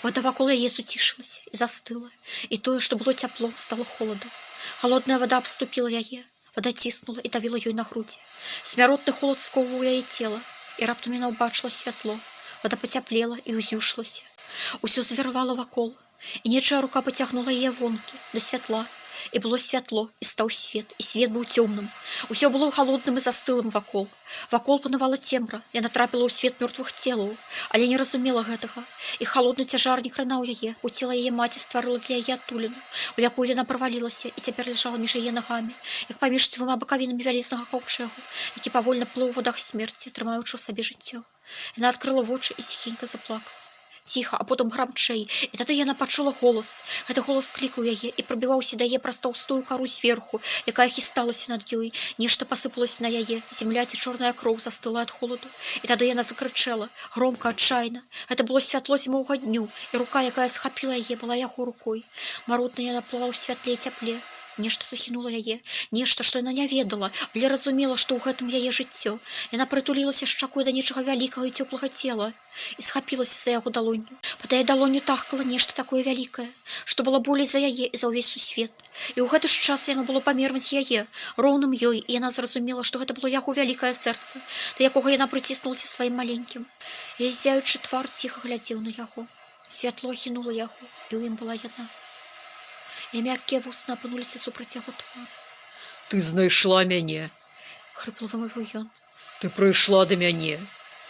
Вода вакол яе суцішылася і застыла, і тое, што было цяпло, стало холадам. Халодная вода абступіла яе, вода ціснула і давіла ёй на грудзі. Смяротны холад сковваў яе цела, і раптам яна ўбачыла святло. Вода пацяплела і ўзюшылася. Усё завіравала вакол, і нечая рука пацягнула яе вонкі да святла. І было святло, і стаў свет, і свет быў цёмным. Усё было халодным і застылым вакол. Вакол панавала цемра, яна трапіла ў свет мёртвых целаў, але не разумела гэтага. І халодны цяжар не кранаў яе, бо цела яе маці стварыла для яе адтуліну, у якую яна правалілася і цяпер ляжала між яе нагамі, як паміж дзвюма бакавінамі вялізнага каўчэгу, які павольна плыў у вадах смерці, трымаючы ў сабе жыццё. Яна адкрыла вочы і ціхенька заплакала. Ціха, а потым грамчэй, і тады яна пачула голас. Гэты голас клікаў яе і прабіваўся да яе праз таўстую кару зверху, якая хісталася над ёй. Нешта пасыпалася на яе, зямля ці чорная кроў застыла ад холаду. І тады яна закрычала, громка, адчайна. Гэта было святло зімовага дню, і рука, якая схапіла яе, была яго рукой. Марудна яна плыла ў святле і цяпле. Нешта захінула яе, нешта, што яна не ведала, але разумела, што ў гэтым яе жыццё. Яна прытулілася шчакой да нечага вялікага і цёплага цела і схапілася за яго далонню. Пад яе далонню тахкала нешта такое вялікае, што было болей за яе і за ўвесь сусвет. І ў гэты ж час яно было памерам з яе, роўным ёй, і яна зразумела, што гэта было яго вялікае сэрца, да якога яна прыціснулася сваім маленькім. І ззяючы твар ціха глядзеў на яго. Святло ахінула яго, і ў ім была яна. І мяккія вусны апынуліся супраць яго твару. Ты знайшла мяне, хрыпла вымовіў ён. ты прыйшла да мяне,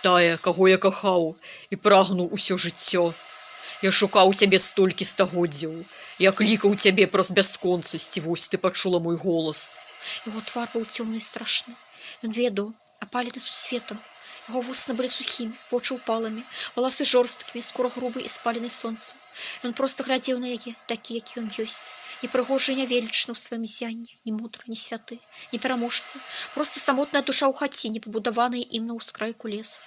тая, каго я кахаў і прагнуў усё жыццё. Я шукаў цябе столькі стагоддзяў, я клікаў цябе праз бясконцасць, і вось ты пачула мой голас. Яго твар быў цёмны і страшны. Ён ведаў, апалены сусветам. Яго вусны былі сухімі, вочы ўпалымі, валасы жорсткімі, скура грубай і спаленай сонцам. Ён проста глядзеў на яе, такі, які ён ёсць. Не прыгожы і не велічны ў сваім зянні, не мудры, не святы, не пераможца. Проста самотная душа ў хаціне, пабудаваная ім на ўскрайку леса.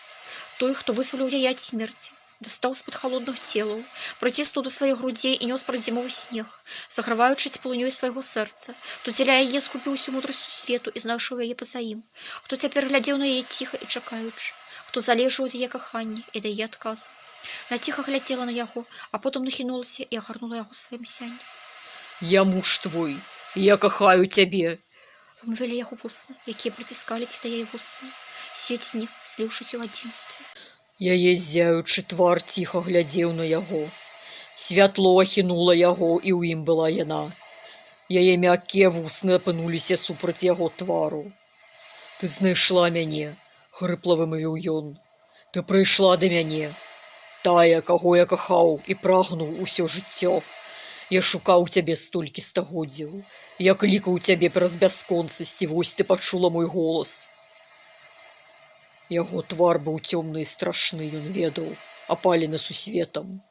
Той, хто вызваліў яе ад смерці, дастаў з-пад халодных целаў, прыціснуў да сваіх грудзей і нёс праз зімовы снег, заграваючы цеплынёй свайго сэрца. Хто дзеля яе скупіў усю мудрасцю свету і знайшоў яе па-за ім. Хто цяпер глядзеў на яе ціха і чакаючы. Хто залежаў ад яе кахання і да яе адказу. Яна ціха глядзела на яго, а потым нахінулася і агарнула яго сваім сяннем. Я муж твой, я кахаю цябе. Вымовілі яго вусны, якія прыціскаліся да яе вусны. Свет знік, сліўшыся ў адзінстве. Яе ззяючы твар ціха глядзеў на яго. Святло ахінула яго, і ў ім была яна. Яе мяккія вусны апынуліся супраць яго твару. Ты знайшла мяне, хрыпла вымовіў ён. Ты прыйшла да мяне, тая, каго я кахаў і прагнуў усё жыццё. Я шукаў цябе столькі стагоддзяў, я клікаў цябе праз бясконцасць, і вось ты пачула мой голас. Яго твар быў цёмны і страшны, ён ведаў, апалены сусветам.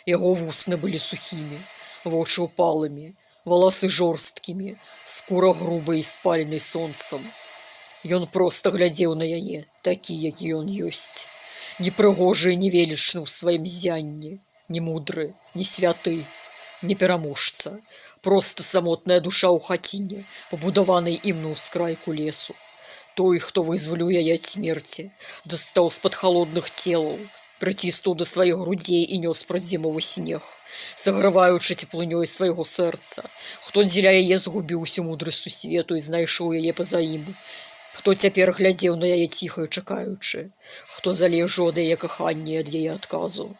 Яго вусны былі сухімі, вочы ўпалымі, валасы жорсткімі, скура грубай і спаленай сонцам. Ён проста глядзеў на яе, такі, які ён ёсць. Непрыгожы і невелічны ў сваім зянні, не мудры, не святы, не пераможца. Проста самотная душа ў хаціне, пабудаванай ім на ўскрайку лесу. Той, хто вызваліў яе ад смерці, дастаў з-пад халодных целаў, прыціснуў да сваіх грудзей і нёс праз зімовы снег, заграваючы цеплынёй свайго сэрца. Хто дзеля яе згубіў усю мудрасць сусвету і знайшоў яе па-за ім. Хто цяпер глядзеў на яе ціха і чакаючы, хто залежаў ад яе кахання і ад яе адказу.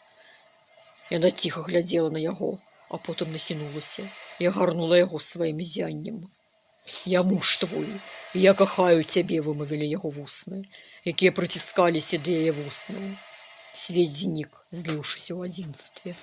Яна ціха глядзела на яго, а потым нахінулася і агарнула яго сваім зяннем. Я муж твой, я кахаю цябе, вымовілі яго вусны, якія прыціскаліся да яе вуснаў. Свет знік, зліўшыся ў адзінстве.